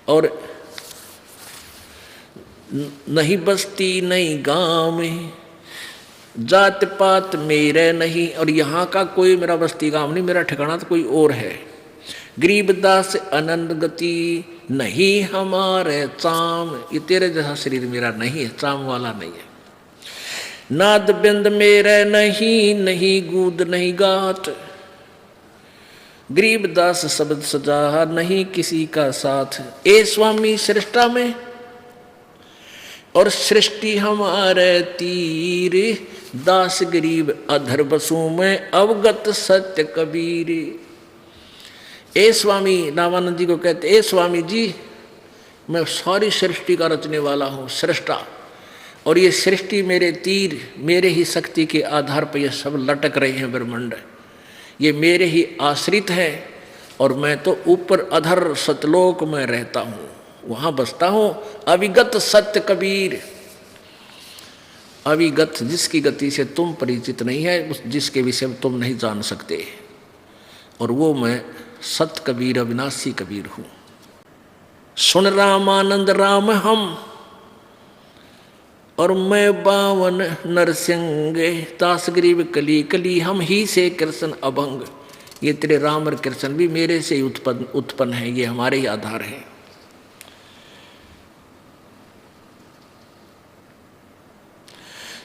और नहीं बस्ती नहीं गांव में, जात पात मेरे नहीं, और यहाँ का कोई मेरा बस्ती गांव नहीं, मेरा ठिकाना तो कोई और है। गरीबदास अनंत गति नहीं हमारे चाम, ये तेरे जैसा शरीर मेरा नहीं है, चाम वाला नहीं है। नाद बिंद मेरे नहीं, नहीं गूद नहीं गात, गरीबदास शब्द सजा नहीं किसी का साथ। ए स्वामी सृष्टा में और सृष्टि हमारे तीर, दास गरीब अधर बसू में अवगत सत्य कबीर। ए स्वामी, रामानंद जी को कहते, ए स्वामी जी मैं सारी सृष्टि का रचने वाला हूँ, सृष्टा, और ये सृष्टि मेरे तीर, मेरे ही शक्ति के आधार पर ये सब लटक रहे हैं ब्रह्मांड, ये मेरे ही आश्रित है, और मैं तो ऊपर अधर सतलोक में रहता हूँ, वहाँ बसता हूँ। अविगत सत्य कबीर, अविगत जिसकी गति से तुम परिचित नहीं है, उस जिसके विषय में तुम नहीं जान सकते, और वो मैं सत्य कबीर अविनाशी कबीर हूँ। सुन रामानंद राम हम, और मैं बावन नरसिंगे, दास गरीब कली कली हम ही से कृष्ण अभंग। ये तेरे राम और कृष्ण भी मेरे से ही उत्पन्न है, ये हमारे ही आधार हैं।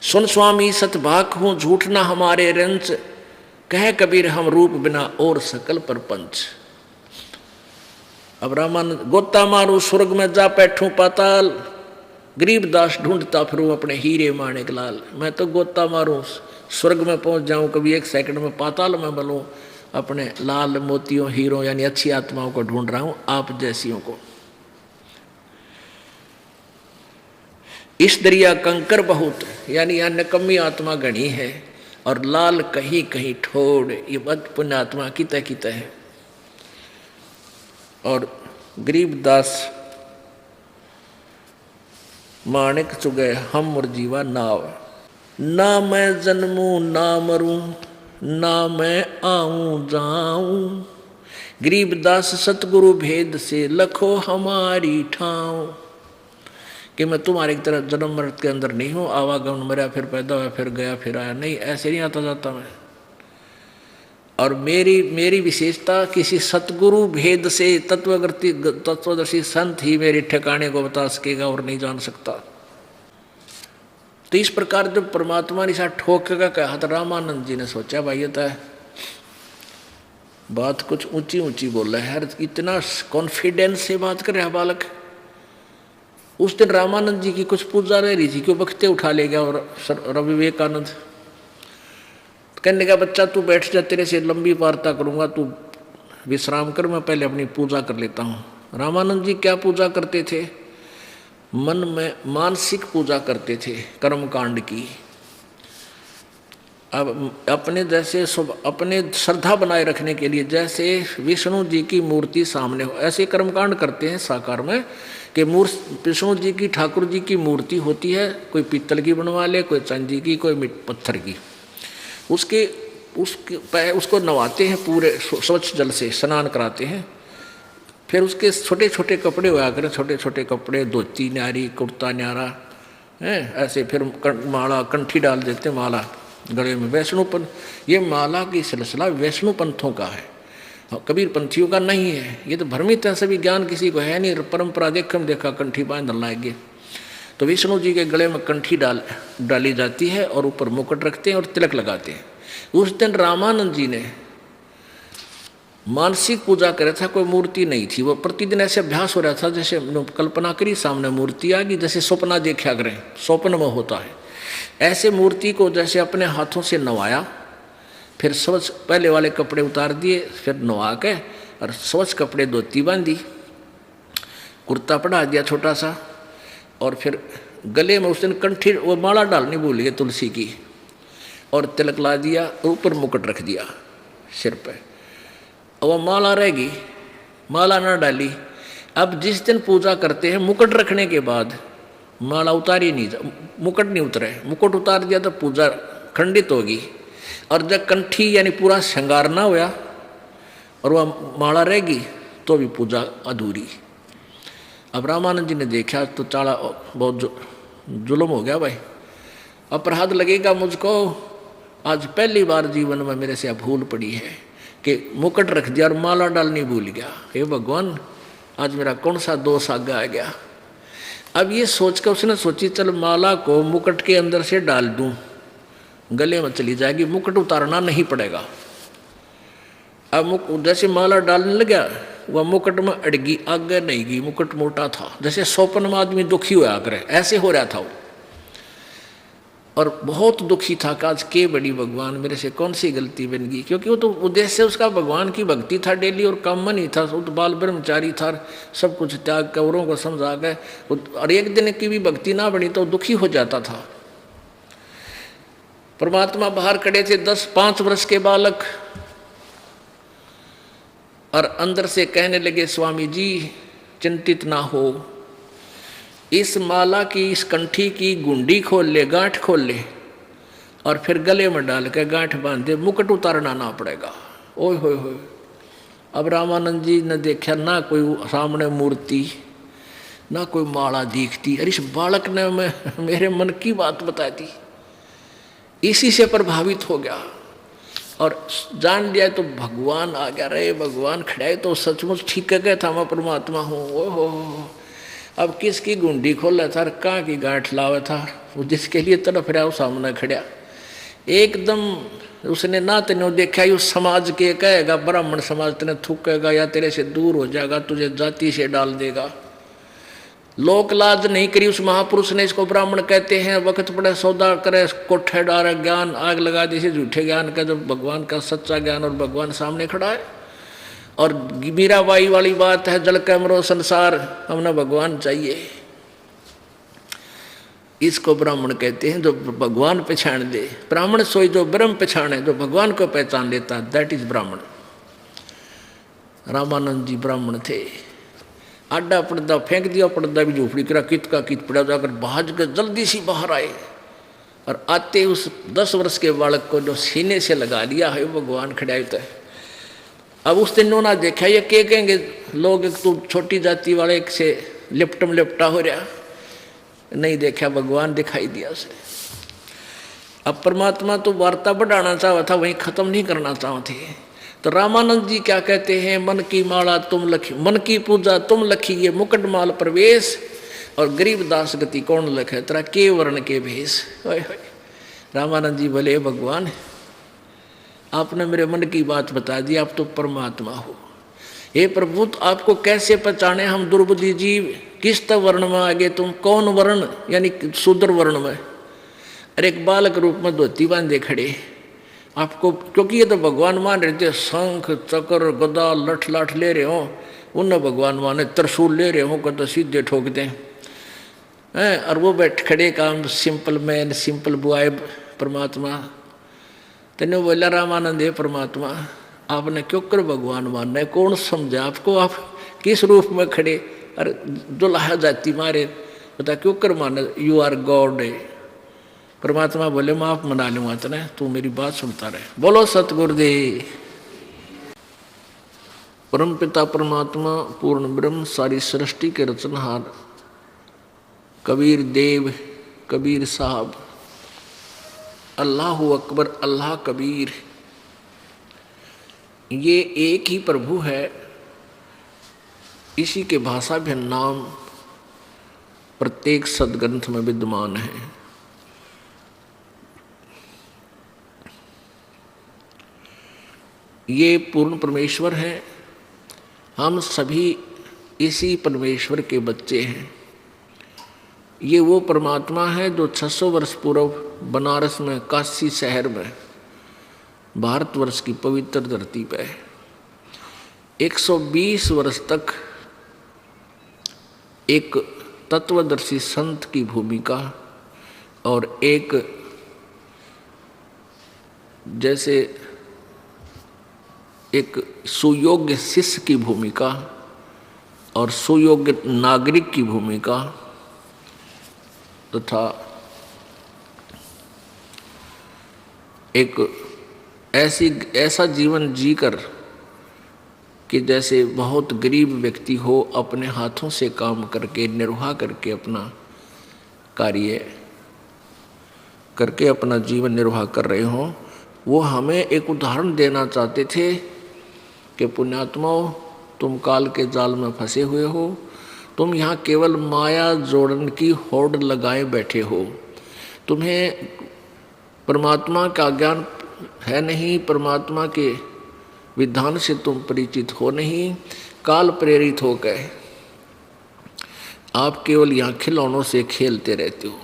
सुन स्वामी सतभाक हूँ झूठ ना हमारे रंच, कह कबीर हम रूप बिना और सकल परपंच। अब रामानंद, गोता मारू स्वर्ग में जा बैठूं पाताल, गरीबदास ढूंढता फिरूं अपने हीरे माणिक लाल। मैं तो गोता मारूं स्वर्ग में पहुंच जाऊं, कभी एक सेकंड में पाताल में बलूं, अपने लाल मोतियों हीरों यानी अच्छी आत्माओं को ढूंढ रहा हूं, आप जैसियों को। इस दरिया कंकर बहुत, यानी यहाँ निकम्मी आत्मा गणी है, और लाल कहीं कहीं ठोड़, ये बद पुण्य आत्मा कितः कितः है। और गरीबदास माणिक चुगे हम मुरजीवा नाव, ना मैं जन्मूं ना मरूं, ना मैं आऊं जाऊं, गरीबदास सतगुरु भेद से लखो हमारी ठाव। कि मैं तुम्हारी तरह जन्म मृत्यु के अंदर नहीं हूँ, आवागमन, मरा फिर पैदा हुआ फिर गया फिर आया, नहीं, ऐसे नहीं आता जाता मैं। और मेरी विशेषता किसी सतगुरु भेद से, तत्वदर्शी संत ही मेरे ठिकाने को बता सकेगा और नहीं जान सकता। तो इस प्रकार जब परमात्मा ने साथ ठोकेगा कहा, तो रामानंद जी ने सोचा भाई ये तो बात कुछ ऊंची ऊंची बोल रहा है, इतना कॉन्फिडेंस से बात कर रहा है बालक। उस दिन रामानंद जी की कुछ पूजा रह रही थी, क्यों बख्ते उठा ले गया, और रवि विवेकानंद कहने का, बच्चा तू बैठ जा, तेरे से लंबी वार्ता करूंगा, तू विश्राम कर, मैं पहले अपनी पूजा कर लेता हूँ। रामानंद जी क्या पूजा करते थे? मन में मानसिक पूजा करते थे कर्मकांड की। अब अपने जैसे अपने श्रद्धा बनाए रखने के लिए, जैसे विष्णु जी की मूर्ति सामने हो, ऐसे कर्मकांड करते हैं साकार में कि विष्णु जी की, ठाकुर जी की मूर्ति होती है, कोई पीतल की बनवा ले, कोई चांदी की, कोई पत्थर की, उसको नवाते हैं पूरे स्वच्छ जल से, स्नान कराते हैं। फिर उसके छोटे छोटे कपड़े हुआ करें, छोटे छोटे कपड़े, धोती न्यारी, कुर्ता न्यारा है, ऐसे फिर माला, कंठी डाल देते माला गले में। वैष्णुपन, ये माला की सिलसिला वैष्णु पंथों का है, कबीर पंथियों का नहीं है। ये तो भ्रमित है, सभी ज्ञान किसी को है नहीं, परंपरा देखा कंठी बांध लाएंगे। तो विष्णु जी के गले में कंठी डाली जाती है, और ऊपर मुकुट रखते हैं और तिलक लगाते हैं। उस दिन रामानंद जी ने मानसिक पूजा करा था, कोई मूर्ति नहीं थी। वो प्रतिदिन ऐसे अभ्यास हो रहा था, जैसे कल्पना करी सामने मूर्ति आ गई, जैसे सपना देखा करें, स्वप्न में होता है ऐसे मूर्ति को जैसे अपने हाथों से नवाया, फिर स्वच्छ पहले वाले कपड़े उतार दिए, फिर नवा के और स्वच्छ कपड़े धोती बांधी, कुर्ता पढ़ा दिया छोटा सा, और फिर गले में उस दिन कंठी वो माला डालनी भूल गए तुलसी की, और तिलक ला दिया, ऊपर मुकुट रख दिया सिर पे, और वह माला रहेगी, माला ना डाली। अब जिस दिन पूजा करते हैं, मुकुट रखने के बाद माला उतारी नहीं, मुकुट नहीं उतरे, मुकुट उतार दिया तो पूजा खंडित होगी। और जब कंठी यानी पूरा श्रृंगार ना हुआ और वह माला रहेगी तो भी पूजा अधूरी। अब रामानंद जी ने देखा तो चाला बहुत जुल्म हो गया भाई, अपराध लगेगा मुझको। आज पहली बार जीवन में मेरे से भूल पड़ी है कि मुकुट रख दिया और माला डालनी भूल गया। हे भगवान, आज मेरा कौन सा दोष आगे आ गया। अब ये सोचकर उसने सोची चल माला को मुकुट के अंदर से डाल दूं, गले में चली जाएगी, मुकुट उतारना नहीं पड़ेगा। अब जैसे माला डालने लगा वह मुकुट में अड़गी, आगे नहीं गई, मुकुट मोटा था, जैसे स्वप्न में आदमी दुखी हुआ करे ऐसे हो रहा था वो। और बहुत दुखी था कि आज के बड़ी भगवान मेरे से कौन सी गलती बन गई, क्योंकि वो तो उद्देश्य उसका भगवान की भक्ति था डेली और काम में नहीं था। वो तो बाल ब्रह्मचारी था, सब कुछ त्याग कौरों को समझा गए, और एक दिन की भी भक्ति ना बनी तो दुखी हो जाता था। परमात्मा बाहर खड़े थे 5 वर्ष के बालक, और अंदर से कहने लगे स्वामी जी चिंतित ना हो, इस माला की इस कंठी की गुंडी खोल ले, गांठ खोल ले, और फिर गले में डाल के गांठ बांध दे, मुकुट उतारना ना पड़ेगा। ओए होए होए। अब रामानंद जी ने देखा ना कोई सामने मूर्ति ना कोई माला दिखती, अरे इस बालक ने मेरे मन की बात बता दी। इसी से प्रभावित हो गया और जान लिया तो भगवान आ गया। रे भगवान खड़ाए तो सचमुच ठीक कह था, मैं परमात्मा हूँ। ओहो, अब किसकी गुंडी खोला था, कहाँ की गांठ लावा था, वो जिसके लिए तड़फ रहा वो सामने खड़ा। एकदम उसने ना तेने देखा ही उस समाज के कहेगा, ब्राह्मण समाज तेने थूकेगा या तेरे से दूर हो जाएगा, तुझे जाति से डाल देगा। लोक लाज नहीं करी उस महापुरुष ने, इसको ब्राह्मण कहते हैं। वक्त पड़े सौदा करे, कोठे डारे, ज्ञान आग लगा दी से झूठे ज्ञान का, जब भगवान का सच्चा ज्ञान और भगवान सामने खड़ा है। और मीराबाई वाली बात है, जल कैमरो संसार, हमने भगवान चाहिए। इसको ब्राह्मण कहते हैं जो भगवान पहचान दे। ब्राह्मण सोई जो ब्रह्म पहचाने, जो भगवान को पहचान लेता, दैट इज ब्राह्मण। रामानंद जी ब्राह्मण थे। आडा पर्दा फेंक दिया, पर्दा भी झोपड़ी करा, कित का कित पड़ा, जाकर भाज कर जल्दी सी बाहर आए और आते उस 10 वर्ष के बालक को जो सीने से लगा लिया है, भगवान खड़ा होता है। अब उस दिन उन्होंने देखा ये क्या कहेंगे लोग, तू छोटी जाति वाले एक से लिपटम लिपटा हो रहा, नहीं देखा भगवान दिखाई दिया उसे। अब परमात्मा तो वार्ता बढ़ाना चाहा था, वहीं खत्म नहीं करना चाहते थे। तो रामानंद जी क्या कहते हैं, मन की माला तुम लखी, मन की पूजा तुम लखी, ये मुकुट माल प्रवेश, और गरीब दास गति कौन लखे, तेरा के वर्ण के भेष। रामानंद जी बोले भगवान आपने मेरे मन की बात बता दी, आप तो परमात्मा हो। हे प्रभु आपको कैसे पहचाने हम दुर्बुद्धि जीव, किस वर्ण में आगे तुम, कौन वर्ण, यानी शूद्र वर्ण में। अरे एक बालक रूप में धोती बांधे खड़े आपको, क्योंकि ये तो भगवान मान रहे थे, शंख चक्र गदा लठ लाठ ले रहे हो, उन भगवान माने त्रिशूल ले रहे हो को तो सीधे ठोक दें। और वो बैठ खड़े काम सिंपल मैन सिंपल बॉय परमात्मा। तेने बोला रामानंद है परमात्मा आपने क्यों कर भगवान मानना है, कौन समझा आपको, आप किस रूप में खड़े, अरे दुल्हा जाति मारे बता क्यों कर माना, यू आर गॉड है। परमात्मा बोले माफ मना लूँगा तेने, तू मेरी बात सुनता रहे। बोलो सतगुरुदेव। परम पिता परमात्मा पूर्ण ब्रह्म सारी सृष्टि के रचनहार कबीर देव कबीर साहब, अल्लाह अकबर अल्लाह कबीर, ये एक ही प्रभु है। इसी के भाषा भिन्न नाम प्रत्येक सदग्रंथ में विद्यमान है। ये पूर्ण परमेश्वर है, हम सभी इसी परमेश्वर के बच्चे हैं। ये वो परमात्मा है जो 600 वर्ष पूर्व बनारस में काशी शहर में भारतवर्ष की पवित्र धरती पर 120 वर्ष तक एक तत्वदर्शी संत की भूमिका और एक जैसे एक सुयोग्य शिष्य की भूमिका और सुयोग्य नागरिक की भूमिका तथा एक ऐसा जीवन जीकर कि जैसे बहुत गरीब व्यक्ति हो, अपने हाथों से काम करके निर्वाह करके अपना कार्य करके अपना जीवन निर्वाह कर रहे हों। वो हमें एक उदाहरण देना चाहते थे कि पुण्यात्माओं, तुम काल के जाल में फंसे हुए हो, तुम यहाँ केवल माया जोड़न की होड़ लगाए बैठे हो, तुम्हें परमात्मा का ज्ञान है नहीं, परमात्मा के विधान से तुम परिचित हो नहीं, काल प्रेरित हो गए, आप केवल यहाँ खिलौनों से खेलते रहते हो।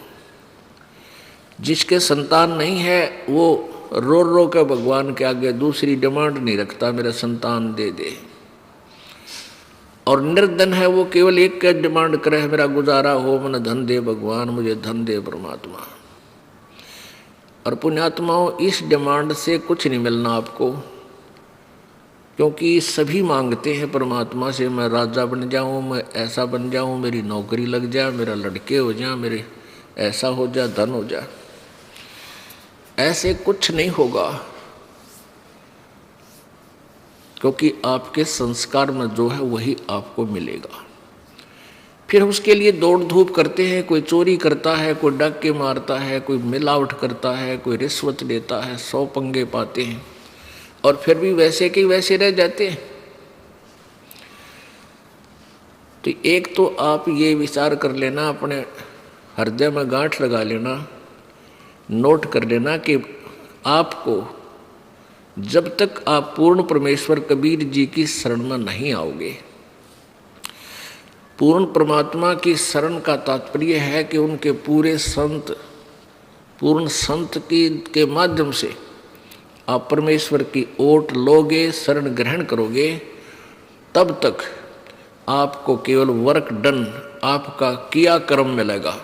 जिसके संतान नहीं है वो रो रो के भगवान के आगे दूसरी डिमांड नहीं रखता, मेरा संतान दे दे। और निर्धन है वो केवल एक का डिमांड करे, मेरा गुजारा हो, मन धन दे भगवान, मुझे धन दे परमात्मा। और पुण्यात्माओं, इस डिमांड से कुछ नहीं मिलना आपको, क्योंकि सभी मांगते हैं परमात्मा से, मैं राजा बन जाऊं, मैं ऐसा बन जाऊं, मेरी नौकरी लग जाए, मेरा लड़के हो जाए, मेरे ऐसा हो जाए, धन हो जाए। ऐसे कुछ नहीं होगा, क्योंकि आपके संस्कार में जो है वही आपको मिलेगा। फिर उसके लिए दौड़ धूप करते हैं, कोई चोरी करता है, कोई डाके मारता है, कोई मिलावट करता है, कोई रिश्वत लेता है, 100 पंगे पाते हैं और फिर भी वैसे के वैसे रह जाते हैं। तो एक तो आप ये विचार कर लेना, अपने हृदय में गांठ लगा लेना, नोट कर लेना कि आपको जब तक आप पूर्ण परमेश्वर कबीर जी की शरण में नहीं आओगे, पूर्ण परमात्मा की शरण का तात्पर्य है कि उनके पूरे संत, पूर्ण संत के माध्यम से आप परमेश्वर की ओट लोगे, शरण ग्रहण करोगे, तब तक आपको केवल वर्क डन, आपका किया कर्म मिलेगा।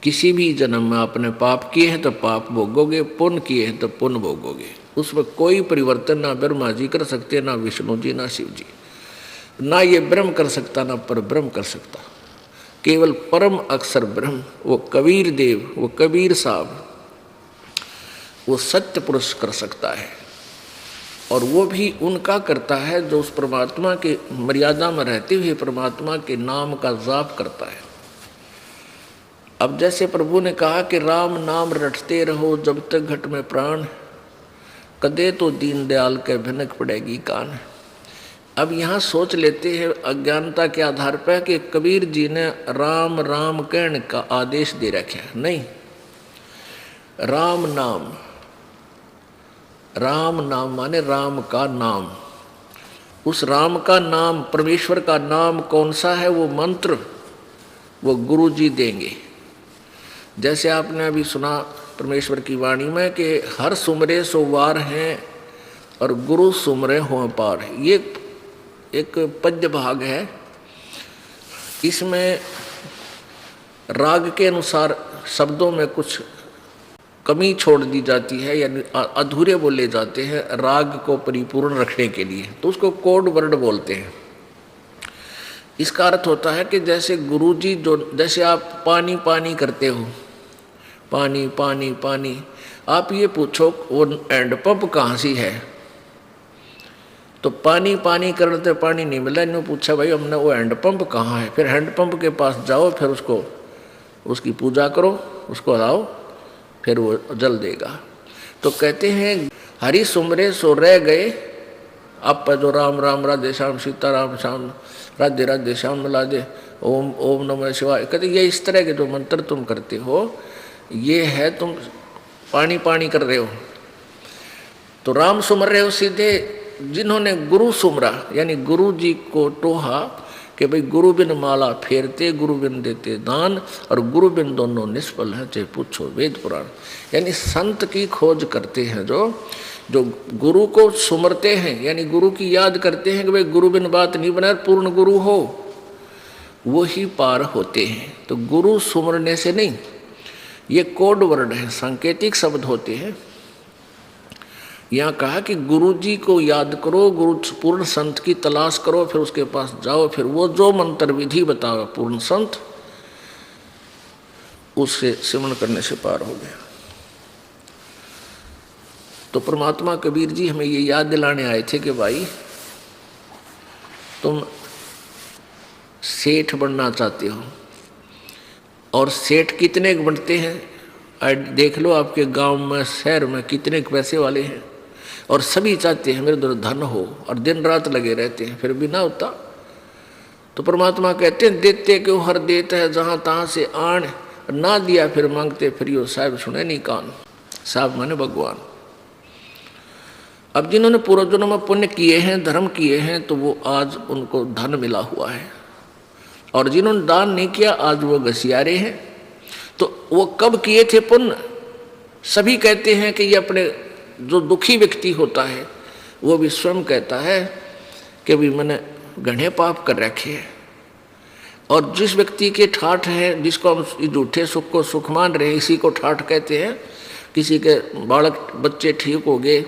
किसी भी जन्म में आपने पाप किए हैं तो पाप भोगोगे, पुण्य किए हैं तो पुण्य भोगोगे। उसमें कोई परिवर्तन ना ब्रह्मा जी कर सकते, ना विष्णु जी, ना शिव जी, ना ये ब्रह्म कर सकता, ना पर ब्रह्म कर सकता। केवल परम अक्षर ब्रह्म, वो कबीर देव, वो कबीर साहब, वो सत्य पुरुष कर सकता है। और वो भी उनका करता है जो उस परमात्मा के मर्यादा में रहते हुए परमात्मा के नाम का जाप करता है। अब जैसे प्रभु ने कहा कि राम नाम रटते रहो जब तक घट में प्राण, कदे तो दीन दयाल के भनक पड़ेगी कान। अब यहाँ सोच लेते हैं अज्ञानता के आधार पर कि कबीर जी ने राम राम कहने का आदेश दे रखा है। नहीं, राम नाम, राम नाम माने राम का नाम। उस राम का नाम, परमेश्वर का नाम कौन सा है? वो मंत्र वो गुरु जी देंगे। जैसे आपने अभी सुना परमेश्वर की वाणी में कि हर सुमरे सो वार हैं और गुरु सुमरे हो पार। ये एक पद्य भाग है, इसमें राग के अनुसार शब्दों में कुछ कमी छोड़ दी जाती है, यानी अधूरे बोले जाते हैं राग को परिपूर्ण रखने के लिए, तो उसको कोड वर्ड बोलते हैं। इसका अर्थ होता है कि जैसे गुरुजी जो, जैसे आप पानी पानी करते हो, पानी पानी पानी, आप ये पूछो वो हैंड पंप कहाँ सी है, तो पानी पानी करते पानी नहीं मिला, इन्होंने पूछा भाई हमने वो हैंड पंप कहाँ है, फिर हैंड पंप के पास जाओ, फिर उसको उसकी पूजा करो, उसको लाओ, फिर वो जल देगा। तो कहते हैं हरि सुमरे सो रह गए, आप जो राम राम राधे श्याम सीता राम श्याम राधे राधे श्याम राधे ओम ओम नमः शिवाय। कहते ये इस तरह के जो मंत्र तुम करते हो, ये है तुम पानी पानी कर रहे हो। तो राम सुमर रहे हो सीधे, जिन्होंने गुरु सुमरा यानी गुरु जी को टोहा कि भाई गुरु बिन माला फेरते, गुरु बिन देते दान, और गुरु बिन दोनों निष्फल हैं चाहे पूछो वेद पुराण। यानी संत की खोज करते हैं, जो गुरु को सुमरते हैं, यानी गुरु की याद करते हैं कि भाई गुरु बिन बात नहीं बना, पूर्ण गुरु हो, वो ही पार होते हैं। तो गुरु सुमरने से नहीं, ये कोड वर्ड है, सांकेतिक शब्द होते हैं। यहाँ कहा कि गुरु जी को याद करो, गुरु पूर्ण संत की तलाश करो, फिर उसके पास जाओ, फिर वो जो मंत्र विधि बताओ पूर्ण संत, उससे सिमरण करने से पार हो गया। तो परमात्मा कबीर जी हमें ये याद दिलाने आए थे कि भाई तुम सेठ बनना चाहते हो, और सेठ कितने बनते हैं, देख लो आपके गांव में शहर में कितने पैसे वाले हैं, और सभी चाहते हैं मेरे द्वारा धन हो, और दिन रात लगे रहते हैं, फिर भी ना होता। तो परमात्मा कहते हैं देते क्यों हर देता है जहाँ तहाँ से आण, ना दिया फिर मांगते फिर यो साहब सुने नहीं कान। साहब माने भगवान। अब जिन्होंने पूर्व जन्म में पुण्य किए हैं, धर्म किए हैं, तो वो आज उनको धन मिला हुआ है, और जिन्होंने दान नहीं किया आज वो घसियारे हैं। तो वो कब किए थे पुण्य? सभी कहते हैं कि ये अपने जो दुखी व्यक्ति होता है वो भी स्वयं कहता है कि भी मैंने घने पाप कर रखे हैं। और जिस व्यक्ति के ठाठ है, जिसको हम झूठे सुख को सुख मान रहे हैं, इसी को ठाठ कहते हैं। किसी के बालक बच्चे ठीक हो गए,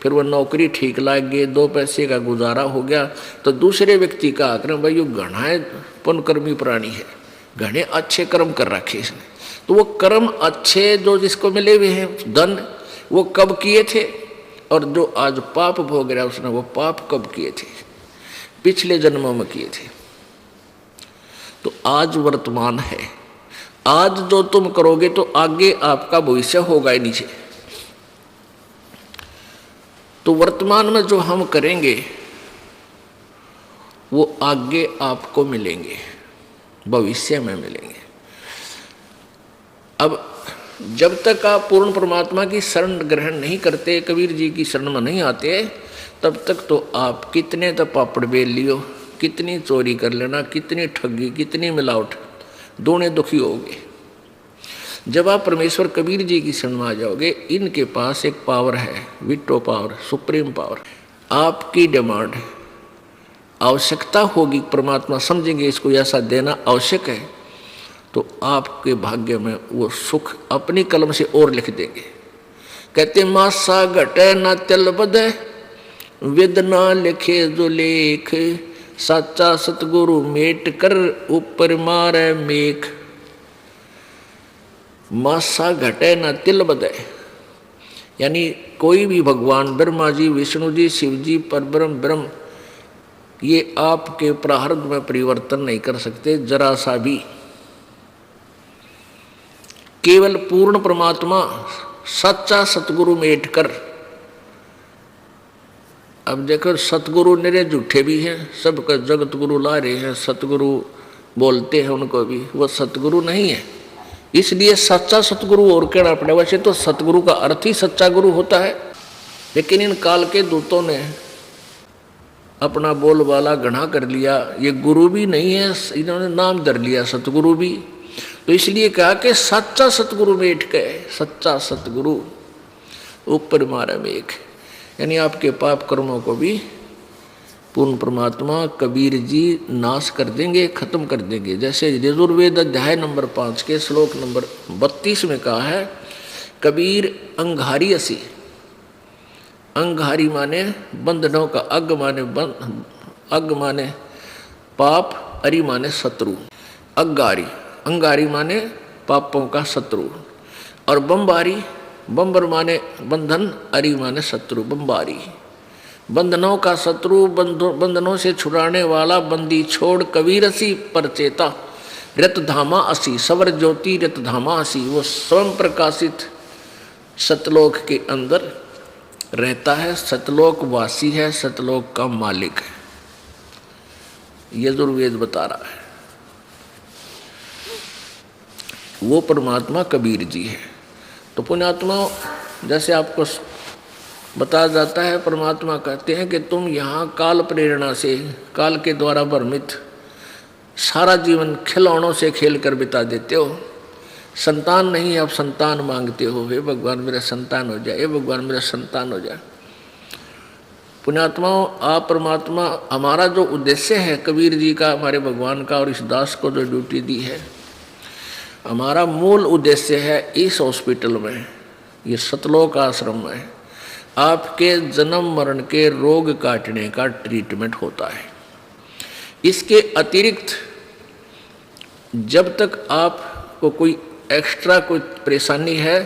फिर वह नौकरी ठीक लाग गई, 2 पैसे का गुजारा हो गया, तो दूसरे व्यक्ति का आक्रमण भाई यो घना पुण्यकर्मी प्राणी है, घने अच्छे कर्म कर रखे इसने। तो वो कर्म अच्छे जो जिसको मिले हुए हैं धन, वो कब किए थे? और जो आज पाप भोग रहा है उसने वो पाप कब किए थे? पिछले जन्मों में किए थे। तो आज वर्तमान है, आज जो तुम करोगे तो आगे आपका भविष्य होगा ही नीचे। तो वर्तमान में जो हम करेंगे वो आगे आपको मिलेंगे, भविष्य में मिलेंगे। अब जब तक आप पूर्ण परमात्मा की शरण ग्रहण नहीं करते, कबीर जी की शरण में नहीं आते, तब तक तो आप कितने तो पापड़ बेल लियो, कितनी चोरी कर लेना, कितनी ठगी, कितनी मिलावट, दोनों दुखी होगे। जब आप परमेश्वर कबीर जी की शरण में आ जाओगे, इनके पास एक पावर है, विटो पावर, सुप्रीम पावर। आपकी डिमांड आवश्यकता होगी, परमात्मा समझेंगे इसको ऐसा देना आवश्यक है, तो आपके भाग्य में वो सुख अपनी कलम से और लिख देंगे। कहते मासा घटे न तिल बधे, वेद ना लिखे जो लेख, साचा सतगुरु मेट कर ऊपर मारे मेख। मासा घटे न तिल बधे, यानी कोई भी भगवान ब्रह्मा जी, विष्णु जी, शिव जी, परब्रह्म ब्रह्म, ये आपके प्रारब्ध में परिवर्तन नहीं कर सकते जरा सा भी। केवल पूर्ण परमात्मा सच्चा सतगुरु मेट कर। अब देखो सतगुरु निरे झूठे भी हैं, सबका जगत गुरु ला रहे हैं, सतगुरु बोलते हैं उनको भी, वो सतगुरु नहीं है। इसलिए सच्चा सतगुरु और कहना पड़े। वैसे तो सतगुरु का अर्थ ही सच्चा गुरु होता है, लेकिन इन काल के दूतों ने अपना बोलबाला घना कर लिया, ये गुरु भी नहीं है, इन्होंने नाम धर लिया सतगुरु भी। तो इसलिए कहा कि सच्चा सतगुरु मेट के, सच्चा सतगुरु ऊपर मारे मेघ, यानी आपके पाप कर्मों को भी पूर्ण परमात्मा कबीर जी नाश कर देंगे, खत्म कर देंगे। जैसे यजुर्वेद अध्याय नंबर 5 के श्लोक नंबर 32 में कहा है, कबीर अंगारी असी। अंगारी माने बंधनों का अग माने अग माने पाप, अरि माने शत्रु। अंगारी, अंगारी माने पापों का शत्रु, और बम्बारी, बम्बर माने बंधन, अरि माने शत्रु। बम्बारी बंधनों का शत्रु, बंधनों से छुड़ाने वाला, बंदी छोड़ कबीर असी परचेता, रत धामा असी, सवर ज्योति रत धामा असी। वो स्वयं प्रकाशित सतलोक के अंदर रहता है, सतलोक वासी है, सतलोक का मालिक है, यजुर्वेद बता रहा है। वो परमात्मा कबीर जी है। तो पुण्यात्मा, जैसे आपको बताया जाता है, परमात्मा कहते हैं कि तुम यहाँ काल प्रेरणा से, काल के द्वारा भ्रमित सारा जीवन खिलौनों से खेल कर बिता देते हो। संतान नहीं है, अब संतान मांगते हो, हे भगवान मेरा संतान हो जाए, हे भगवान मेरा संतान हो जाए। पुण्यात्माओं, आप परमात्मा, हमारा जो उद्देश्य है कबीर जी का, हमारे भगवान का, और इस दास को जो ड्यूटी दी है, हमारा मूल उद्देश्य है इस हॉस्पिटल में, ये सतलोक आश्रम में आपके जन्म मरण के रोग काटने का ट्रीटमेंट होता है। इसके अतिरिक्त जब तक आपको कोई एक्स्ट्रा कोई परेशानी है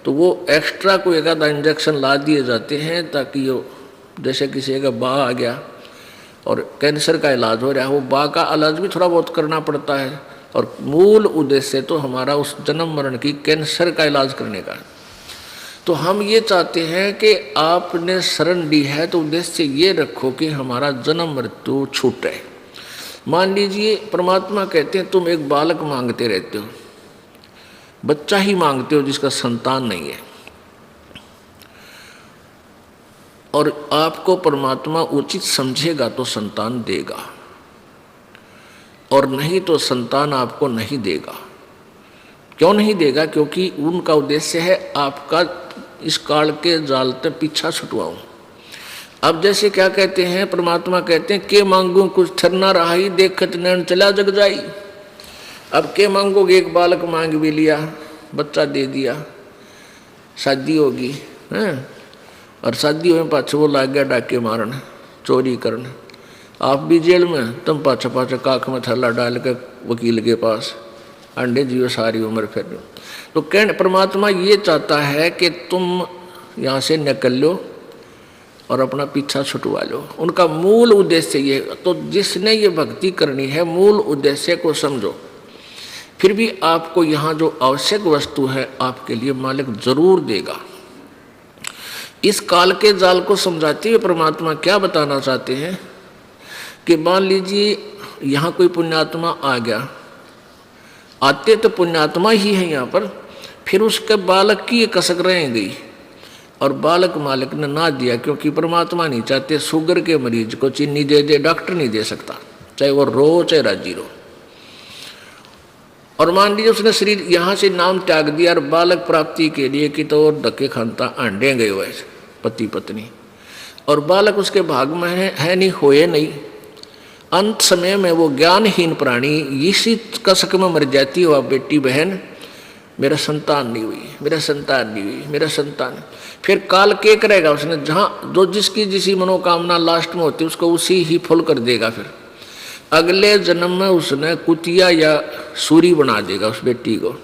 तो वो एक्स्ट्रा कोई एक आधा इंजेक्शन ला दिए जाते हैं, ताकि वो जैसे किसी का बाह आ गया और कैंसर का इलाज हो रहा है, वो बा का इलाज भी थोड़ा बहुत करना पड़ता है। और मूल उद्देश्य तो हमारा उस जन्म मरण की कैंसर का इलाज करने का है। तो हम ये चाहते हैं कि आपने शरण ली है तो उद्देश्य ये रखो कि हमारा जन्म मृत्यु छूटे। मान लीजिए परमात्मा कहते हैं तुम एक बालक मांगते रहते हो, बच्चा ही मांगते हो जिसका संतान नहीं है, और आपको परमात्मा उचित समझेगा तो संतान देगा, और नहीं तो संतान आपको नहीं देगा। क्यों नहीं देगा? क्योंकि उनका उद्देश्य है आपका इस काल के जाल से पीछा छुटवाऊं। अब जैसे क्या कहते हैं, परमात्मा कहते हैं के मांगू कुछ ठर ना रहा, देखत नैन चला जग जाई। अब के मांगोगे? एक बालक मांग भी लिया, बच्चा दे दिया, शादी होगी हैं, और शादी होने पाछे वो लाग गया डाके मारन, चोरी करन, आप भी जेल में, तुम पाछा पाछा काख में थैला डाल के वकील के पास अंडे जियो सारी उम्र फिर। तो कहने परमात्मा ये चाहता है कि तुम यहाँ से निकल लो और अपना पीछा छुटवा लो। उनका मूल उद्देश्य ये। तो जिसने ये भक्ति करनी है, मूल उद्देश्य को समझो। फिर भी आपको यहाँ जो आवश्यक वस्तु है आपके लिए मालिक जरूर देगा। इस काल के जाल को समझाते हुए परमात्मा क्या बताना चाहते हैं कि मान लीजिए यहाँ कोई पुण्यात्मा आ गया, आते तो पुण्यात्मा ही है यहाँ पर, फिर उसके बालक की ये कसक रह गई और बालक मालिक ने ना दिया, क्योंकि परमात्मा नहीं चाहते शुगर के मरीज को चीनी दे दे, डॉक्टर नहीं दे सकता, चाहे वो रो चाहे राजी रो। और मान लीजिए उसने शरीर यहाँ से नाम त्याग दिया और बालक प्राप्ति के लिए कि तो और धक्के खानता अंडे गए हुए पति पत्नी, और बालक उसके भाग में है नहीं, होए नहीं। अंत समय में वो ज्ञानहीन प्राणी इसी कसक में मर जाती हो, बेटी बहन मेरा संतान नहीं हुई, मेरा संतान नहीं हुई, मेरा संतान। फिर काल के करेगा, उसने जहाँ जो जिसकी जिसी मनोकामना लास्ट में होती है उसको उसी ही फुल कर देगा। फिर अगले जन्म में उसने कुतिया या सूरी बना देगा उस बेटी को,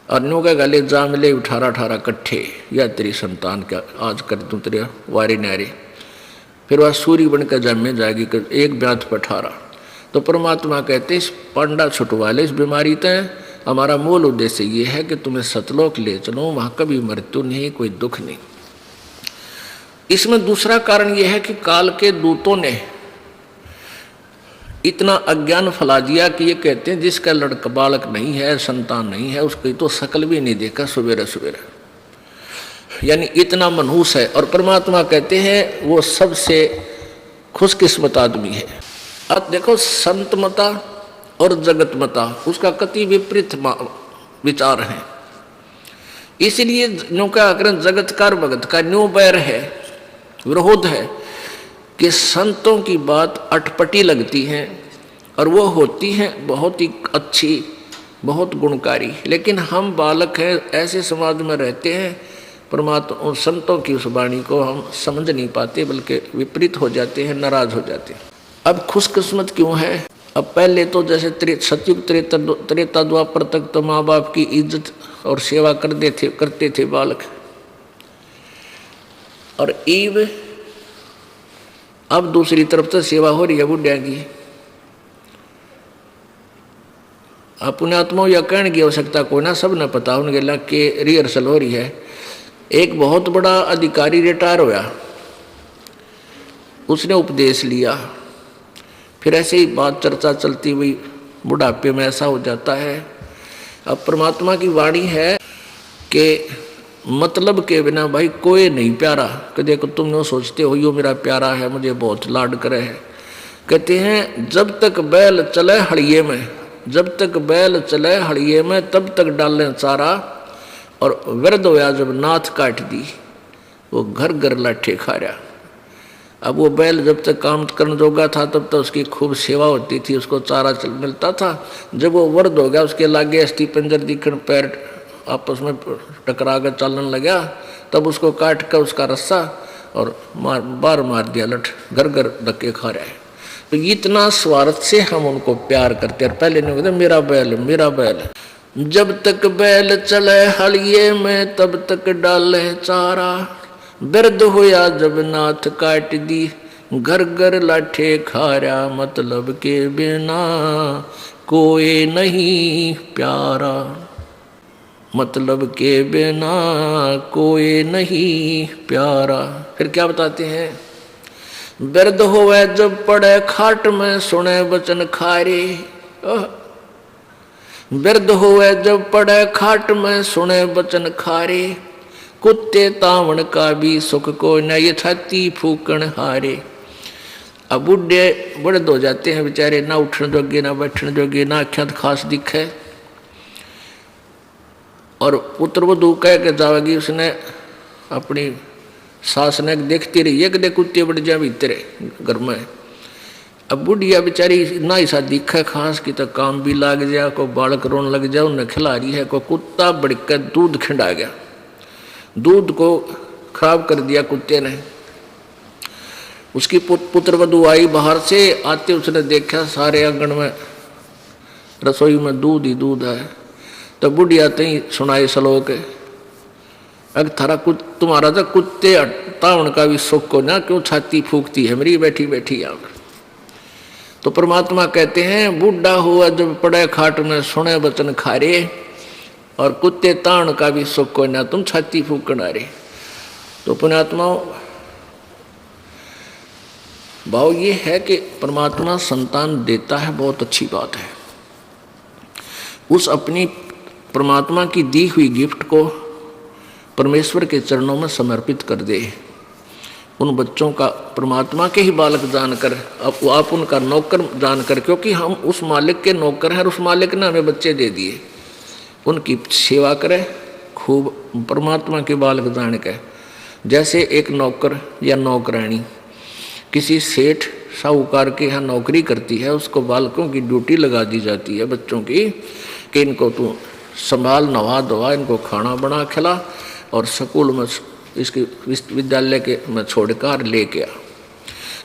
और नो का गले जा मिले 18-18 कट्ठे, या तेरी संतान क्या आज कर दूँ तेरे वारी नारी। फिर वह सूरी बनकर जन्मे जाएगी, एक ब्यात पर 18। तो परमात्मा कहते इस पांडा छुटवा ले इस बीमारी तय। हमारा मूल उद्देश्य ये है कि तुम्हें सतलोक ले चलो, वहाँ कभी मृत्यु नहीं, कोई दुख नहीं। इसमें दूसरा कारण यह है कि काल के दूतों ने इतना अज्ञान फैला दिया कि ये कहते हैं जिसका लड़का बालक नहीं है, संतान नहीं है, उसकी तो शकल भी नहीं देखा सवेरे सवेरे, यानी इतना मनहूस है। और परमात्मा कहते हैं वो सबसे खुशकिस्मत आदमी है। अब देखो संतमता और जगतमता उसका कति विपरीत विचार है। इसलिए न्यू क्या करें, जगतकार भगत का न्यू बैर है, विरोध है कि संतों की बात अटपटी लगती है और वो होती है बहुत ही अच्छी, बहुत गुणकारी, लेकिन हम बालक हैं, ऐसे समाज में रहते हैं, परमात्मा उन संतों की उस वाणी को हम समझ नहीं पाते, बल्कि विपरीत हो जाते हैं, नाराज हो जाते हैं। अब खुशकिस्मत क्यों है? अब पहले तो जैसे सतयुग त्रेता द्वापर तक तो माँ बाप की इज्जत और सेवा करते थे बालक, और ईव अब दूसरी तरफ से सेवा हो रही है बुढ़िया की। अब पुण्यात्मा या कहने की आवश्यकता कोई ना, सब न पता उनके लग के रिहर्सल हो रही है। एक बहुत बड़ा अधिकारी रिटायर होया, उसने उपदेश लिया, फिर ऐसे ही बात चर्चा चलती हुई बुढ़ापे में ऐसा हो जाता है। अब परमात्मा की वाणी है कि मतलब के बिना भाई कोई नहीं प्यारा, कि देखो तुम लोग सोचते हो यो मेरा प्यारा है, मुझे बहुत लाड करे है। कहते हैं जब तक बैल चले हड़िये में, जब तक बैल चले हड़िये में तब तक डालें चारा, और वृद्ध होया जब नाथ काट दी वो घर घर लाठे खा रहा। अब वो बैल जब तक काम करने जोगा था तब तक उसकी खूब सेवा होती थी, उसको चारा मिलता था। जब वो वृद्ध हो गया, उसके लागे अस्थि पंजर दिखण, पैर आपस में टकरा कर चलने लगा, तब उसको काट कर उसका रस्सा और बार मार दिया, लठ घर घर धक्के खा रहा है। तो इतना स्वार्थ से हम उनको प्यार करते हैं। पहले नहीं कहते मेरा बैल मेरा बैल, जब तक बैल चले हलिये में तब तक डाले चारा, वृद्ध होया जब नाथ काट दी घर घर लाठे खारा मतलब के बिना कोई नहीं प्यारा, मतलब के बिना कोई नहीं प्यारा। फिर क्या बताते हैं, बिरध होवे जब पड़े खाट में सुने वचन खारे, बिरध होवे जब पड़े खाट में सुने वचन खारे, कुत्ते तावण का भी सुख को न ये छाती फूकण हारे। अब बुढ़े बड़े हो जाते हैं बेचारे, ना उठने जोगे ना बैठने जोगे, ना अख्यात खास दिखे, और पुत्र वधू कह के जावेगी उसने अपनी सास ने देखती रही है कि देख कुत्ते बढ़ जा भीतर घर में। अब बुढ़िया बेचारी ना ऐसा दिखे खास की तो काम भी लाग जाए, को बालक रोन लग जाए, उन्हें खिला रही है, को कुत्ता बढ़कर दूध खिंडा गया, दूध को खराब कर दिया कुत्ते ने। उसकी पुत्र वधू आई बाहर से, आते उसने देखा सारे आंगन में रसोई में दूध ही दूध है। तो बुढ़िया तई सुनाई श्लोक, अगर थारा तुम्हारा तो कुत्ते तावण का भी सुख को ना क्यों छाती फूकती है मेरी बैठी बैठी यहाँ पर। तो परमात्मा कहते हैं बूढ़ा हुआ जब पड़े खाट में सुने वचन खारे, और कुत्ते ताण का भी सुख को ना तुम छाती फूकना रे। तो पुण्यात्माओं भाव ये है कि परमात्मा संतान देता है, बहुत अच्छी बात है। उस अपनी परमात्मा की दी हुई गिफ्ट को परमेश्वर के चरणों में समर्पित कर दे। उन बच्चों का परमात्मा के ही बालक जानकर आप उनका नौकर जानकर, क्योंकि हम उस मालिक के नौकर हैं और उस मालिक ने हमें बच्चे दे दिए, उनकी सेवा करें खूब परमात्मा के बालक जान के। जैसे एक नौकर या नौकरानी किसी सेठ साहूकार के यहाँ नौकरी करती है, उसको बालकों की ड्यूटी लगा दी जाती है बच्चों की, कि इनको तू संभाल, नवा धोवा, इनको खाना बना खिला, और स्कूल में इसके विद्यालय के में छोड़कर लेके आ।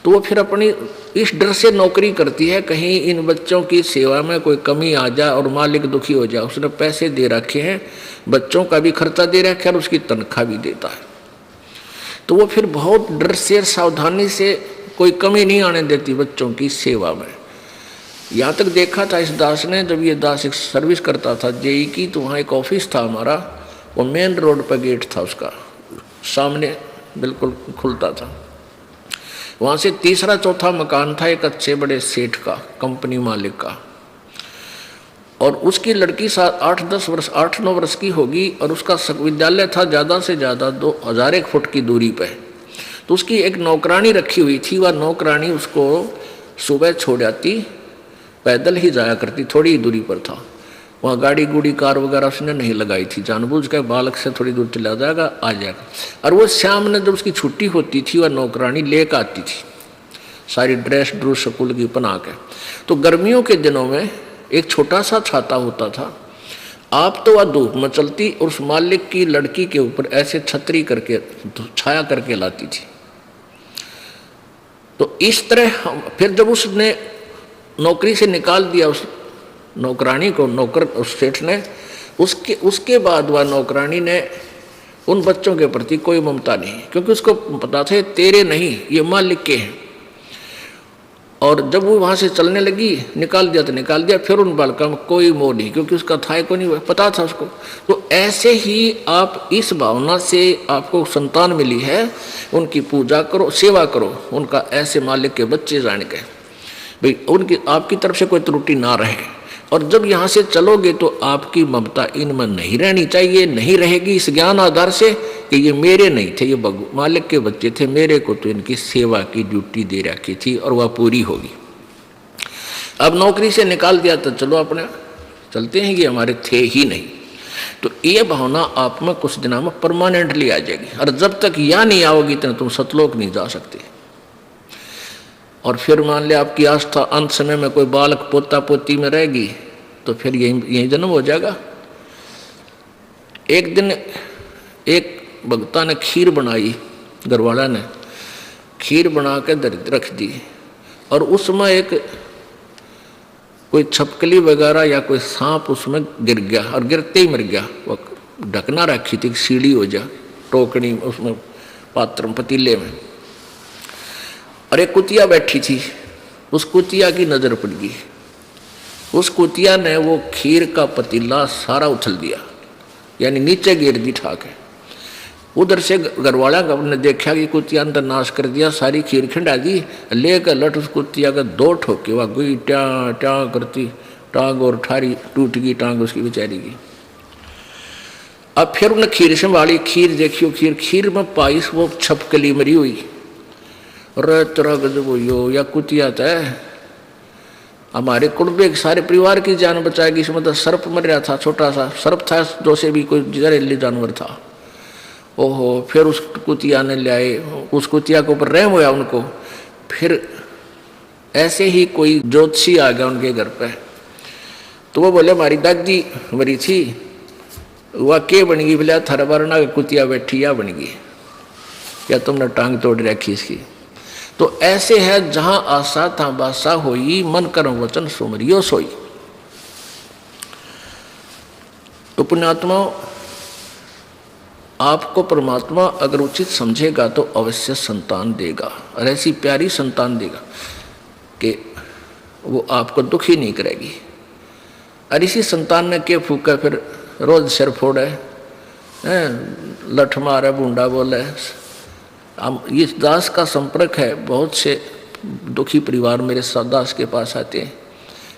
तो वो फिर अपनी इस डर से नौकरी करती है कहीं इन बच्चों की सेवा में कोई कमी आ जाए और मालिक दुखी हो जाए। उसने पैसे दे रखे हैं, बच्चों का भी खर्चा दे रखा है और उसकी तनख्वाह भी देता है। तो वो फिर बहुत डर से सावधानी से कोई कमी नहीं आने देती बच्चों की सेवा में। यहाँ तक देखा था इस दास ने, जब ये दास एक सर्विस करता था जेई की, तो वहाँ एक ऑफिस था हमारा, वो मेन रोड पर गेट था उसका, सामने बिल्कुल खुलता था। वहाँ से तीसरा चौथा मकान था एक अच्छे बड़े सेठ का, कंपनी मालिक का, और उसकी लड़की 8-9 वर्ष की होगी, और उसका विद्यालय था ज़्यादा से ज़्यादा 2000 फुट की दूरी पे। तो उसकी एक नौकरानी रखी हुई थी, वह नौकरानी उसको सुबह छोड़ आती, पैदल ही जाया करती, थोड़ी ही दूरी पर था। वहाँ गाड़ी गुड़ी कार वगैरह उसने नहीं लगाई थी, जानबूझ के बालक से थोड़ी दूर चला जाएगा आ जाएगा। और वो शाम में जब उसकी छुट्टी होती थी, वह नौकरानी लेकर आती थी सारी ड्रेस ड्रूस स्कूल की बना के। तो गर्मियों के दिनों में एक छोटा सा छाता होता था, आप तो वह धूप में चलती और उस मालिक की लड़की के ऊपर ऐसे छतरी करके छाया करके लाती थी। तो इस तरह फिर जब उसने नौकरी से निकाल दिया उस नौकरानी को, नौकर उस सेठ ने, उसके बाद वह नौकरानी ने उन बच्चों के प्रति कोई ममता नहीं, क्योंकि उसको पता था तेरे नहीं, ये मालिक के हैं। और जब वो वहाँ से चलने लगी, निकाल दिया तो निकाल दिया, फिर उन बालकों में कोई मोह नहीं, क्योंकि उसका था को नहीं पता था उसको। तो ऐसे ही आप इस भावना से आपको संतान मिली है, उनकी पूजा करो, सेवा करो, उनका ऐसे मालिक के बच्चे जान के भाई उनकी आपकी तरफ से कोई त्रुटि ना रहे। और जब यहाँ से चलोगे तो आपकी ममता इनमें नहीं रहनी चाहिए, नहीं रहेगी इस ज्ञान आधार से कि ये मेरे नहीं थे, ये मालिक के बच्चे थे, मेरे को तो इनकी सेवा की ड्यूटी दे रखी थी और वह पूरी होगी। अब नौकरी से निकाल दिया तो चलो अपने चलते हैं, ये हमारे थे ही नहीं। तो ये भावना आप में कुछ दिनों में परमानेंटली आ जाएगी, और जब तक यह नहीं आओगी तो तुम सतलोक नहीं जा सकते। और फिर मान लिया आपकी आस्था अंत समय में कोई बालक पोता पोती में रहेगी, तो फिर यही जन्म हो जाएगा। एक दिन एक भक्ता ने खीर बनाई, घरवाला ने खीर बना के रख दी, और उसमें एक कोई छपकली वगैरह या कोई सांप उसमें गिर गया, और गिरते ही मर गया। वो ढकना रखी थी सीढ़ी हो जा टोकनी उसमें पात्र पतीले में। और एक कुतिया बैठी थी, उस कुतिया की नजर पड़ गई। उस कुतिया ने वो खीर का पतीला सारा उछल दिया, यानी नीचे गिर दी ठाके। उधर से घरवाला ने देखा कि कुतिया ने तो नाश कर दिया, सारी खीर खिंडा दी, लेकर लट उस कुतिया का 2 ठोके, वह गई ट्यां ट्यां करती, टांग और ठारी टूट गई टांग उसकी बेचारी की। अब फिर उन्हें खीर संभाली, खीर देखियो, खीर में पाइस वो छपकली मरी हुई। रे तेरा गजब हो, या कुतिया तय हमारे कुटुंब के सारे परिवार की जान बचाएगी। इसमें तो सर्प मर रहा था, छोटा सा सर्प था, जो से भी कोई जहरीली जानवर था। ओहो, फिर उस कुतिया ने ले आए, उस कुतिया के ऊपर रहम हुआ उनको। फिर ऐसे ही कोई ज्योतिषी आ गया उनके घर पे, तो वो बोले हमारी दादी मरी थी, वह के बन गई? बोले थारा बारना कुतिया बैठी या बन गई, क्या तुमने टांग तोड़ रखी इसकी? तो ऐसे है, जहां आशा था बासा होई, मन कर्म वचन सुमरियो सोई। तो पुण्यात्मा, आपको परमात्मा अगर उचित समझेगा तो अवश्य संतान देगा, और ऐसी प्यारी संतान देगा कि वो आपको दुखी नहीं करेगी। और इसी संतान ने के फूका, फिर रोज सिर फोड़े, लठ मारे, बूंडा बोले। हम इस दास का संपर्क है, बहुत से दुखी परिवार मेरे साथ दास के पास आते हैं,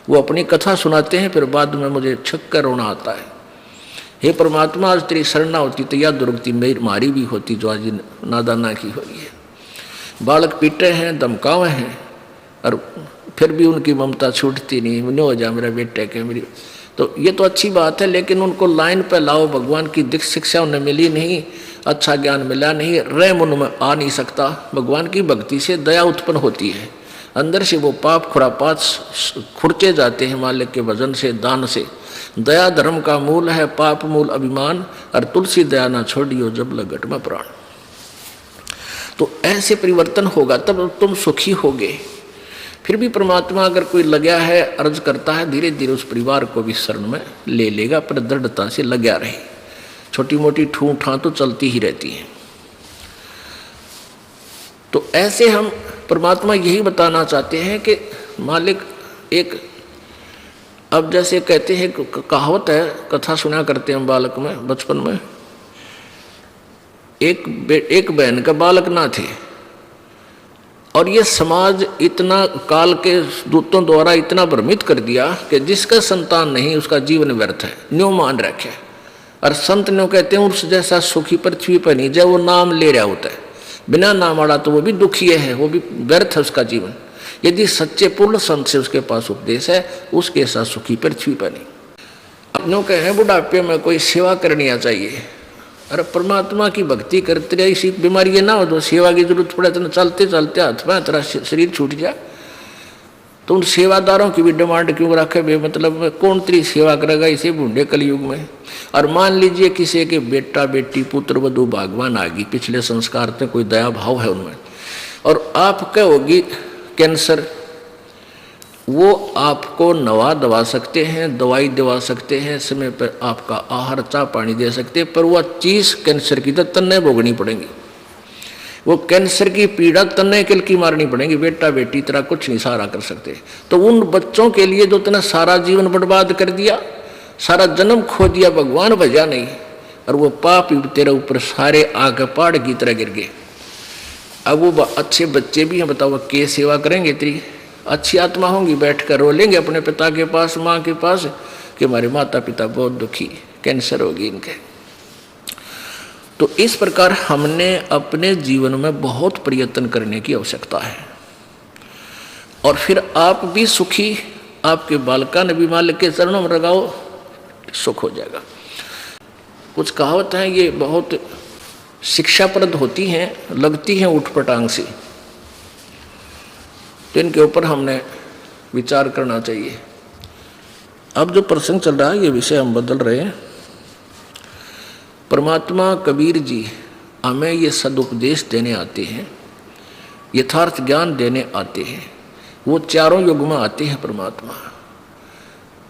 वो अपनी कथा सुनाते हैं, फिर बाद में मुझे छक कर रोना आता है। हे परमात्मा, आज तेरी शरणा होती तो यह दुर्गति मेरी मारी भी होती जो आज नादाना की हुई है। बालक पीटे हैं, धमकावे हैं, और फिर भी उनकी ममता छूटती नहीं, नहीं हो जा मेरा बेटे के मेरी। तो ये तो अच्छी बात है, लेकिन उनको लाइन पे लाओ। भगवान की दिख शिक्षा उन्हें मिली नहीं, अच्छा ज्ञान मिला नहीं, रहम उनमें आ नहीं सकता। भगवान की भक्ति से दया उत्पन्न होती है, अंदर से वो पाप खुरापात खुरचे जाते हैं मालिक के भजन से, दान से। दया धर्म का मूल है, पाप मूल अभिमान, और तुलसी दया ना छोड़ियो जब लगट में प्राण। तो ऐसे परिवर्तन होगा तब तुम सुखी होगे। फिर भी परमात्मा अगर कोई लगा है, अर्ज करता है, धीरे धीरे उस परिवार को भी शरण में ले लेगा, पर दृढ़ता से लगा रहे। छोटी मोटी ठूं ठां तो चलती ही रहती है। तो ऐसे हम परमात्मा यही बताना चाहते हैं कि मालिक एक, अब जैसे कहते हैं, कहावत है, कथा सुना करते हैं बालक में, बचपन में, एक बहन का बालक ना थे, और ये समाज इतना काल के दूतों द्वारा इतना भ्रमित कर दिया कि जिसका संतान नहीं उसका जीवन व्यर्थ है, न्यों मान रखे। और संत न्यों कहते हैं उस जैसा सुखी पृथ्वी पर नहीं, जब वो नाम ले रहा होता है, बिना नाम वाला तो वो भी दुखी है, वो भी व्यर्थ है उसका जीवन। यदि सच्चे पूर्ण संत से उसके पास उपदेश है, उसके साथ सुखी पृथ्वी पर नहीं। अपनों के हैं बुढ़ापे में कोई सेवा करनी आ चाहिए, अरे परमात्मा की भक्ति करते रहे, इसी बीमारी ना हो तो सेवा की जरूरत पड़े तो चलते चलते हाथ में तेरा शरीर छूट जाए। तो उन सेवादारों की भी डिमांड क्यों रखे बे, मतलब कौन तेरी सेवा करेगा इसे बूढ़े कलयुग में। और मान लीजिए किसी के बेटा बेटी पुत्र वधु भागवान आ गई, पिछले संस्कार में कोई दया भाव है उनमें, और आप कहोगी कैंसर, वो आपको नवा दवा सकते हैं, दवाई दवा सकते हैं, समय पर आपका आहार चाह पानी दे सकते हैं, पर वह चीज़ कैंसर की तो तन्ने भोगनी पड़ेगी। वो कैंसर की पीड़ा तन्ने किल की मारनी पड़ेगी, बेटा बेटी तरह कुछ नहीं सहारा कर सकते। तो उन बच्चों के लिए जो तूने सारा जीवन बर्बाद कर दिया, सारा जन्म खो दिया, भगवान भजा नहीं, और वो पाप तेरे ऊपर सारे आगे पहाड़ की तरह गिर गए। अब वो अच्छे बच्चे भी हैं, बताओ के सेवा करेंगे? तेरी अच्छी आत्मा होंगी, बैठ कर रो लेंगे अपने पिता के पास, माँ के पास, कि हमारे माता पिता बहुत दुखी, कैंसर होगी इनके। तो इस प्रकार हमने अपने जीवन में बहुत प्रयत्न करने की आवश्यकता है, और फिर आप भी सुखी, आपके बालका ने भी मालिक के चरणों में लगाओ, सुख हो जाएगा। कुछ कहावत हैं, ये बहुत शिक्षाप्रद होती हैं, लगती हैं उठपटांग से, तो इनके ऊपर हमने विचार करना चाहिए। अब जो प्रसंग चल रहा है, ये विषय हम बदल रहे हैं। परमात्मा कबीर जी हमें ये सदुपदेश देने आते हैं, यथार्थ ज्ञान देने आते हैं। वो चारों युग में आते हैं परमात्मा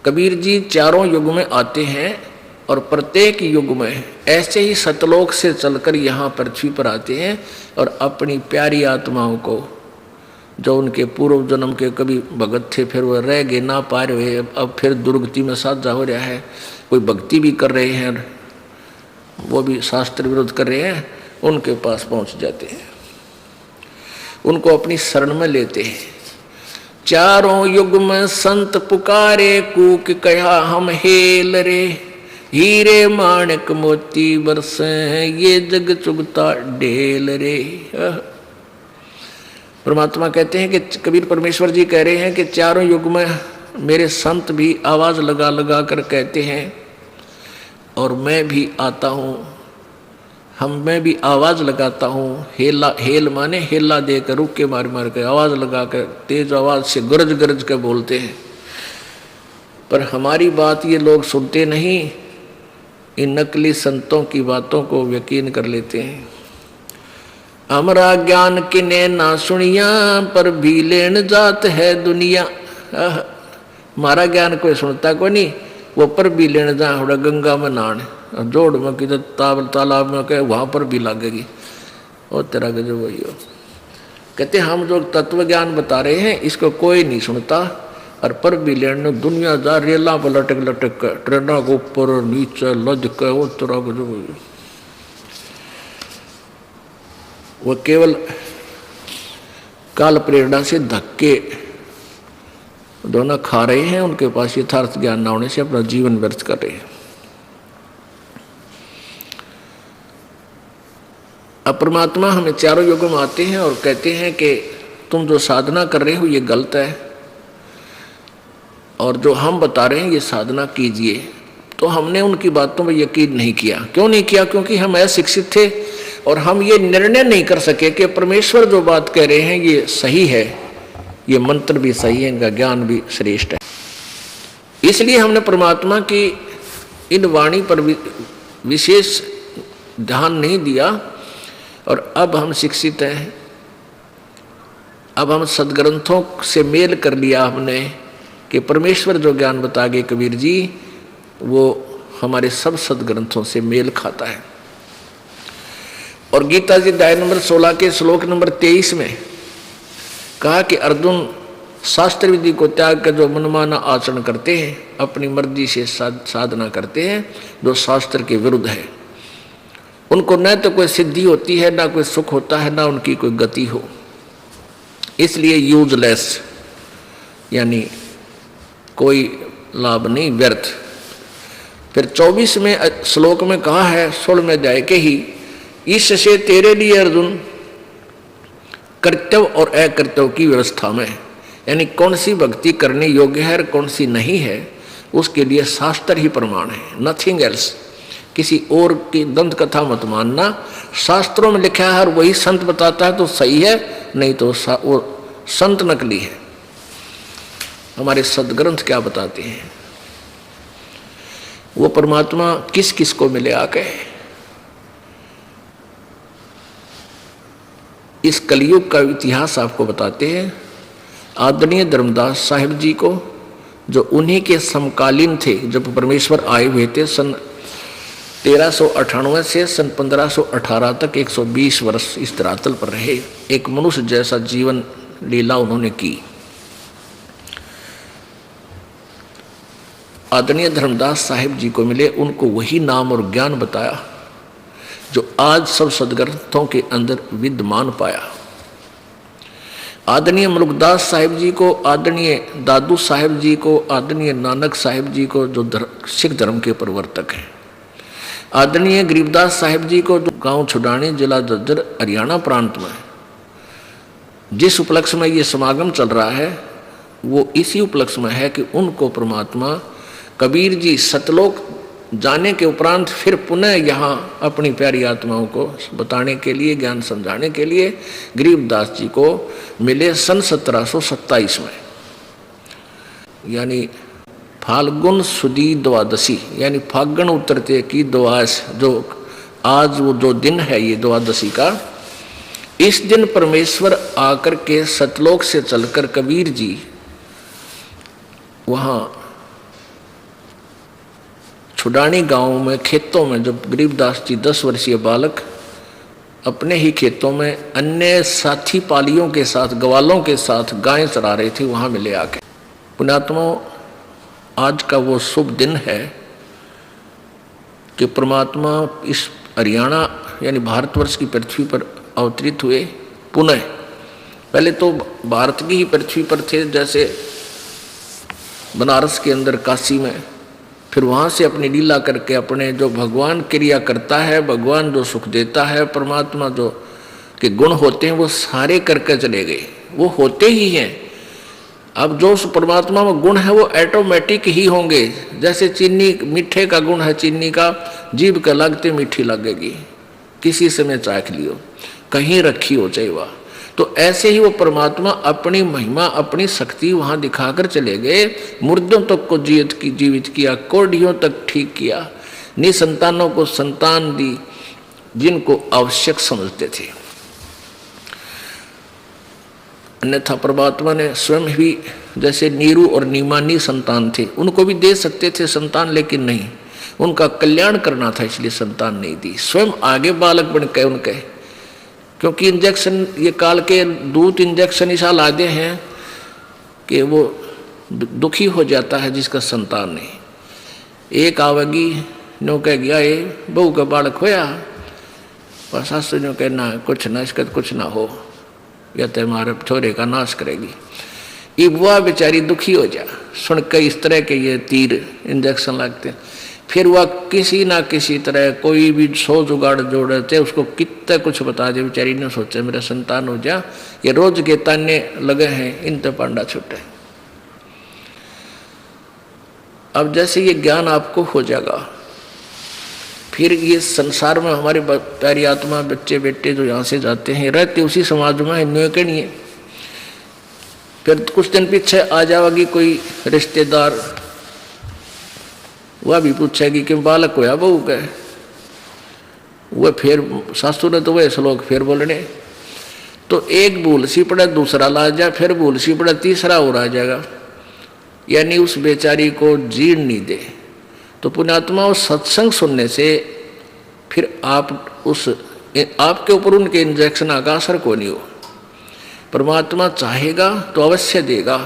कबीर जी, चारों युग में आते हैं, और प्रत्येक युग में ऐसे ही सतलोक से चलकर यहाँ पृथ्वी पर आते हैं, और अपनी प्यारी आत्माओं को जो उनके पूर्व जन्म के कभी भगत थे, फिर वो रह गए ना पा रहे, अब फिर दुर्गति में साझा हो रहा है। कोई भक्ति भी कर रहे हैं, वो भी शास्त्र विरोध कर रहे हैं, उनके पास पहुंच जाते हैं, उनको अपनी शरण में लेते हैं। चारों युग में संत पुकारे, कूक कहा हम हेल रे, हीरे माणिक मोती बरसे, ये जग चुगता ढेल रे। परमात्मा कहते हैं कि कबीर परमेश्वर जी कह रहे हैं कि चारों युग में मेरे संत भी आवाज लगा लगा कर कहते हैं, और मैं भी आता हूँ, मैं भी आवाज लगाता हूँ। हेला, हेल माने हेला देकर, रुक के मार मार के आवाज लगा कर, तेज आवाज से गरज गरज के बोलते हैं, पर हमारी बात ये लोग सुनते नहीं, इन नकली संतों की बातों को यकीन कर लेते हैं। हमारा ज्ञान किने ना सुनिया, पर भी लेन जात है दुनिया। हमारा ज्ञान कोई सुनता को नहीं, वो पर भी लेने जा, थोड़ा गंगा में नहाने, जोड़ में किधर तालाब में कहे वहाँ पर भी लगेगी, और तेरा गजब वही हो। कहते हम जो तत्व ज्ञान बता रहे हैं इसको कोई नहीं सुनता, और पर भी लेने दुनिया जा रेला पर लटक लटक कर, ट्रेनों के ऊपर नीचे लद के, वो तेरा गजब वही। वो केवल काल प्रेरणा से धक्के दोनों खा रहे हैं, उनके पास यथार्थ ज्ञान न होने से अपना जीवन व्यर्थ कर रहे हैं। अब परमात्मा हमें चारों युगों में आते हैं और कहते हैं कि तुम जो साधना कर रहे हो ये गलत है, और जो हम बता रहे हैं ये साधना कीजिए। तो हमने उनकी बातों पर यकीन नहीं किया। क्यों नहीं किया? क्योंकि हम अशिक्षित थे और हम ये निर्णय नहीं कर सके कि परमेश्वर जो बात कह रहे हैं ये सही है, ये मंत्र भी सही है, इनका ज्ञान भी श्रेष्ठ है। इसलिए हमने परमात्मा की इन वाणी पर विशेष ध्यान नहीं दिया, और अब हम शिक्षित हैं, अब हम सदग्रंथों से मेल कर लिया हमने कि परमेश्वर जो ज्ञान बता गए कबीर जी, वो हमारे सब सदग्रंथों से मेल खाता है। और गीता जी अध्याय नंबर 16 के श्लोक नंबर 23 में कहा कि अर्जुन शास्त्र विधि को त्याग कर जो मनमाना आचरण करते हैं, अपनी मर्जी से साधना करते हैं जो शास्त्र के विरुद्ध है, उनको न तो कोई सिद्धि होती है, ना कोई सुख होता है, ना उनकी कोई गति हो। इसलिए यूजलेस, यानी कोई लाभ नहीं, व्यर्थ। फिर 24वें श्लोक में कहा है 16वें अध्याय के ही, इससे तेरे लिए अर्जुन कर्तव्य और अकर्तव्य की व्यवस्था में, यानी कौन सी भक्ति करने योग्य है और कौन सी नहीं है, उसके लिए शास्त्र ही प्रमाण है, नथिंग एल्स। किसी और की दंत कथा मत मानना, शास्त्रों में लिखा है और वही संत बताता है तो सही है, नहीं तो वो संत नकली है। हमारे सदग्रंथ क्या बताते हैं, वो परमात्मा किस किस को मिले आके। इस कलयुग का इतिहास आपको बताते हैं। आदरणीय धर्मदास साहिब जी को, जो उन्हीं के समकालीन थे जब परमेश्वर आए हुए थे, सन 1398 से सन 1518 तक 120 वर्ष इस धरातल पर रहे। एक मनुष्य जैसा जीवन लीला उन्होंने की। आदरणीय धर्मदास साहिब जी को मिले, उनको वही नाम और ज्ञान बताया जो आज सब सदग्रंथों के अंदर विद्यमान पाया। आदरणीय मलुकदास साहिब जी को, आदरणीय दादू साहिब जी को, आदरणीय नानक साहिब जी को जो सिख धर्म के प्रवर्तक हैं, आदरणीय गरीबदास साहिब जी को जो गांव छुडानी जिला जज्जर हरियाणा प्रांत में जिस उपलक्ष्य में ये समागम चल रहा है, वो इसी उपलक्ष्य में है कि उनको परमात्मा कबीर जी सतलोक जाने के उपरांत फिर पुनः यहाँ अपनी प्यारी आत्माओं को बताने के लिए, ज्ञान समझाने के लिए गरीबदास जी को मिले सन 1727 में, यानी फाल्गुन सुदी द्वादशी, यानी फागण उतरते की द्वादश, जो आज वो जो दिन है ये द्वादशी का, इस दिन परमेश्वर आकर के सतलोक से चलकर कबीर जी वहाँ छुडानी गांव में खेतों में, जब गरीबदास जी 10 वर्षीय बालक अपने ही खेतों में अन्य साथी पालियों के साथ, ग्वालों के साथ गायें चरा रहे थे, वहां मिले आके। पुण्यात्मा, आज का वो शुभ दिन है कि परमात्मा इस हरियाणा यानी भारतवर्ष की पृथ्वी पर अवतरित हुए पुनः। पहले तो भारत की ही पृथ्वी पर थे, जैसे बनारस के अंदर काशी में, फिर वहाँ से अपनी लीला करके अपने जो भगवान क्रिया करता है, भगवान जो सुख देता है, परमात्मा जो के गुण होते हैं वो सारे करके चले गए, वो होते ही हैं। अब जो उस परमात्मा में गुण है वो ऑटोमेटिक ही होंगे। जैसे चीनी, मीठे का गुण है चीनी का, जीभ के लगते मीठी लगेगी, किसी समय चाख लियो, कहीं रखी हो चाहे वह। तो ऐसे ही वो परमात्मा अपनी महिमा, अपनी शक्ति वहां दिखाकर चले गए। मुर्दों तक को जीवित किया, कोढ़ियों तक ठीक किया, निसंतानों को संतान दी जिनको आवश्यक समझते थे। अन्यथा परमात्मा ने स्वयं भी, जैसे नीरू और नीमा निसंतान थे, उनको भी दे सकते थे संतान, लेकिन नहीं, उनका कल्याण करना था, इसलिए संतान नहीं दी। स्वयं आगे बालक बन गए उनके, क्योंकि इंजेक्शन, ये काल के दूत इंजेक्शन ऐसा लादे हैं कि वो दुखी हो जाता है जिसका संतान नहीं। एक आवेगी नो कह गया ये बहू का बालक होया, पर सासू ने कहना कुछ ना, इसका कुछ ना हो, या तो हमारे छोरे का नाश करेगी। ये वह बेचारी दुखी हो जा सुन के इस तरह के ये तीर इंजेक्शन लगते हैं। फिर वह किसी ना किसी तरह कोई भी सो जुगाड़ जोड़ते, उसको कितना कुछ बता दे, बेचारी ने सोचे मेरा संतान हो जा। ये रोज के ताने लगे हैं, इन तो पांडा छूटे। अब जैसे ये ज्ञान आपको हो जाएगा, फिर ये संसार में हमारे प्यारी आत्मा, बच्चे बेटे जो यहाँ से जाते हैं, रहते उसी समाज में है, के नहीं है। फिर कुछ दिन पीछे आ जाएगी कोई रिश्तेदार, वह भी पूछेगी कि बालक होया बहू का, वह फिर सासू ने तो वह श्लोक फिर बोलने, तो एक भूल सी पड़े दूसरा ला जाए, फिर भूल सी पड़े तीसरा और आ जाएगा, यानी उस बेचारी को जीण नहीं दे। तो पुण्यात्मा उस सत्संग सुनने से फिर आप उस आपके ऊपर उनके इंजेक्शन का असर को नहीं हो। परमात्मा चाहेगा तो अवश्य देगा,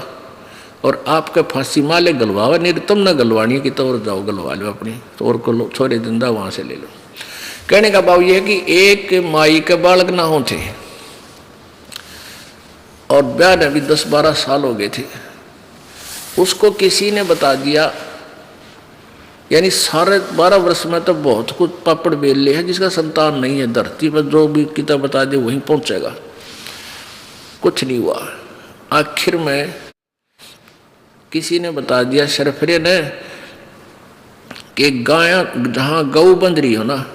और आपके फांसी माले गलवावा, निर्तम न गलवानी की तो और जाओ गलवा लो अपनी, तो और को छोरे जिंदा वहां से ले लो। कहने का भाव यह है कि एक माई के बालक ना हो थे, और ब्याह ने भी 10-12 साल हो गए थे, उसको किसी ने बता दिया, यानी सारे 12 वर्ष में तो बहुत कुछ पापड़ बेल ले है, जिसका संतान नहीं है, धरती पर जो भी किताब बता दे वहीं पहुंचेगा। कुछ नहीं हुआ। आखिर में किसी ने बता दिया, शरफरे ने, कि गाय जहां गऊ बंध रही हो ना,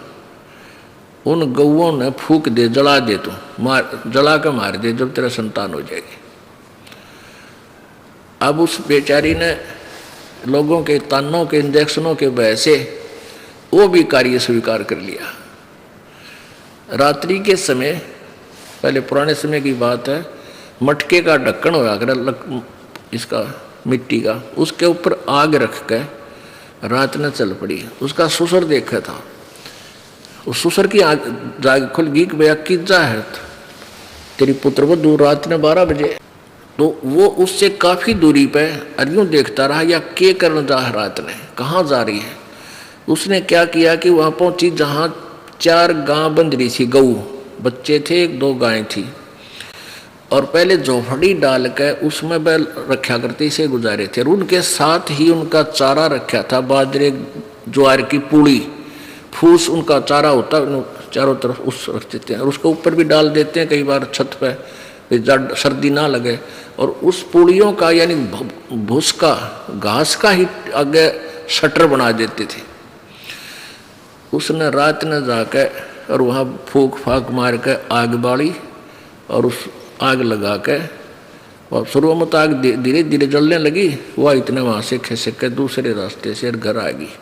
उन गऊओं ने फूक दे, जला दे, तो मार, जला कर मार दे, जब तेरा संतान हो जाएगी। अब उस बेचारी ने लोगों के तानों के इंजेक्शनों के वजह से वो भी कार्य स्वीकार कर लिया। रात्रि के समय, पहले पुराने समय की बात है, मटके का ढक्कन होया कर इसका मिट्टी का, उसके ऊपर आग रख के रात ने चल पड़ी। उसका ससुर देखा था, उस ससुर की आग जाग खुल गई कि भैया किजा है तेरी पुत्र वो दूर रात ने 12 बजे। तो वो उससे काफ़ी दूरी पे अरियों देखता रहा, या के करने जा रात ने, कहाँ जा रही है। उसने क्या किया कि वहाँ पहुँची जहाँ 4 गाय बंध रही थी, गऊ बच्चे थे, 1-2 गायें थी, और पहले झोपड़ी डाल के उसमें बैल रखा करते से गुजारे थे। और उनके साथ ही उनका चारा रखा था, बाजरे ज्वार की पूड़ी, फूस उनका चारा होता, चारों तरफ उस रख देते हैं, और उसको ऊपर भी डाल देते हैं कई बार छत पे, सर्दी ना लगे। और उस पूड़ियों का यानी भूस का, घास का ही आगे शटर बना देते थे। उसने रात ने जाके और वहाँ फूक फाक मार के आग बाड़ी, और उस आग लगा के, और शुरू में तो आग धीरे धीरे जलने लगी, वह इतने वहाँ से खिसक के दूसरे रास्ते से घर आ गई।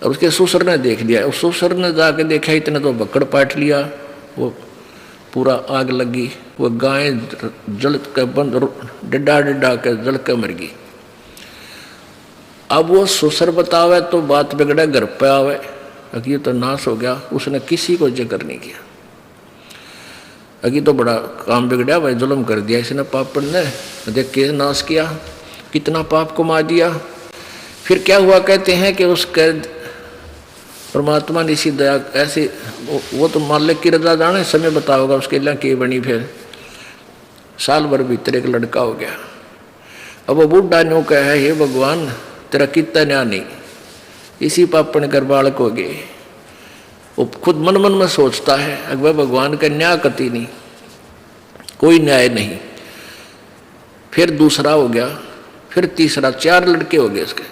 और उसके ससुर ने देख लिया, उस ससुर ने जाके देखा, इतने तो बकड़ पाट लिया, वो पूरा आग लगी, वो गाय जल के बंद, डिड्डा डिड्डा के जल के मर गई। अब वो ससुर बतावे तो बात बिगड़े, घर पे आवे, ये तो नाश हो गया। उसने किसी को जिक्र नहीं किया। अगी तो बड़ा काम बिगड़ा भाई, जुल्म कर दिया इसने पापड़ ने, देख के नाश किया, कितना पाप कमा दिया। फिर क्या हुआ, कहते हैं कि उसके परमात्मा ने इसी दया ऐसे, वो तो मालिक की रजा जाने, समय बता होगा उसके लिए की बनी। फिर साल भर भीतर एक लड़का हो गया। अब वो बूढ़ा न्यू कहा है, हे भगवान तेरा कितना न्याय नहीं, इसी पापण कर बालक हो गए। वो खुद मन मन में सोचता है, अगर भगवान का न्याय कति नहीं, कोई न्याय नहीं। फिर दूसरा हो गया, फिर तीसरा, 4 लड़के हो गए उसके।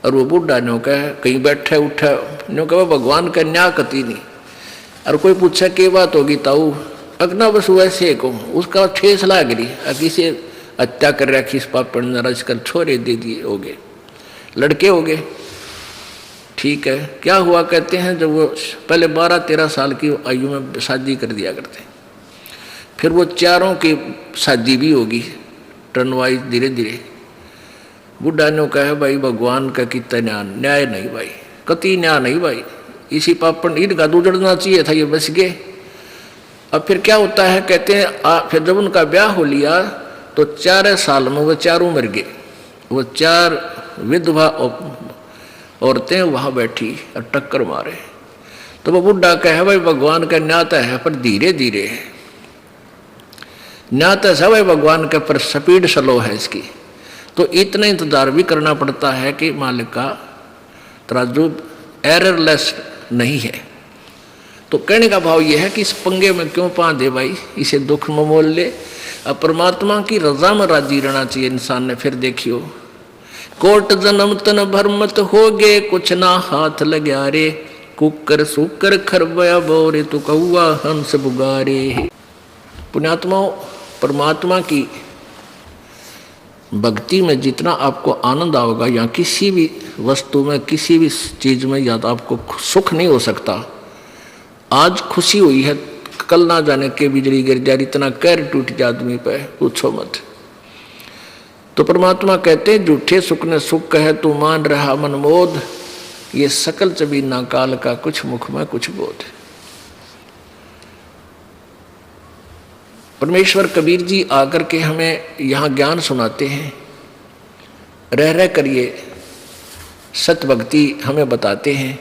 और वो बूढ़ा न्यू कहा, कहीं बैठे उठा न्यू कहा भगवान का न्याय कति नहीं। और कोई पूछा कि बात होगी ताऊ, अगना बस वैसे को उसका ठेस लाग रही, किसी हत्या कर रखी इस पापड़ ने, रच कर छोरे दे दिए, हो गए लड़के हो गए। ठीक है, क्या हुआ, कहते हैं जब वो पहले 12-13 साल की आयु में शादी कर दिया करते, फिर वो चारों की शादी भी होगी टर्न वाइज धीरे धीरे। बुढ़ा ने कहा भाई भगवान का कितना न्याय नहीं भाई, कति न्याय नहीं भाई, इसी पापड़ ईद का उजड़ना चाहिए था, ये बच गए। अब फिर क्या होता है, कहते हैं फिर जब उनका ब्याह हो लिया तो 4 साल में वो चारों मर गए। वो 4 विधवा औरतें वहां बैठी और टक्कर मारे। तो वो बुढ़ा कहे भाई भगवान का न्याय तो है पर धीरे धीरे है, न्याय तो है भाई भगवान का पर स्पीड स्लो है इसकी। तो इतना इंतजार भी करना पड़ता है कि मालिक का तराजू एररलेस नहीं है। तो कहने का भाव यह है कि इस पंगे में क्यों पा दे भाई, इसे दुख में मोल ले। अब परमात्मा की रजा में राजी रहना चाहिए इंसान ने। फिर देखियो, कोट जन्म तन भरमत हो गे, कुछ ना हाथ लग्या रे, कुकर सुकर खरबया बोरे, तू कौआ हंस बुगारे। पुण्यात्माओं, परमात्मा की भक्ति में जितना आपको आनंद आओगा, या किसी भी वस्तु में किसी भी चीज में या तो आपको सुख नहीं हो सकता। आज खुशी हुई है, कल ना जाने के बिजली गिर जाए, इतना कहर टूट जाए आदमी पे, पूछो मत। तो परमात्मा कहते हैं झूठे सुख ने सुख कहे तू मान रहा मनमोद, ये सकल चबीना काल का कुछ मुख में कुछ बोध। परमेश्वर कबीर जी आकर के हमें यहाँ ज्ञान सुनाते हैं, रह रह कर ये सत भक्ति हमें बताते हैं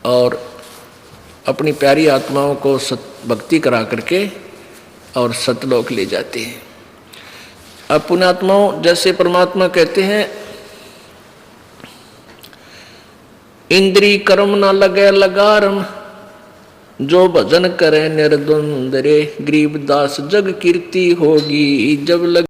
और अपनी प्यारी आत्माओं को सत भक्ति करा करके और सतलोक ले जाते हैं। अब पुण्यात्माओं, जैसे परमात्मा कहते हैं इंद्री कर्म न लगे लगारम, जो भजन करे निर्द्वंद रे, गरीबदास जग कीर्ति होगी जब लग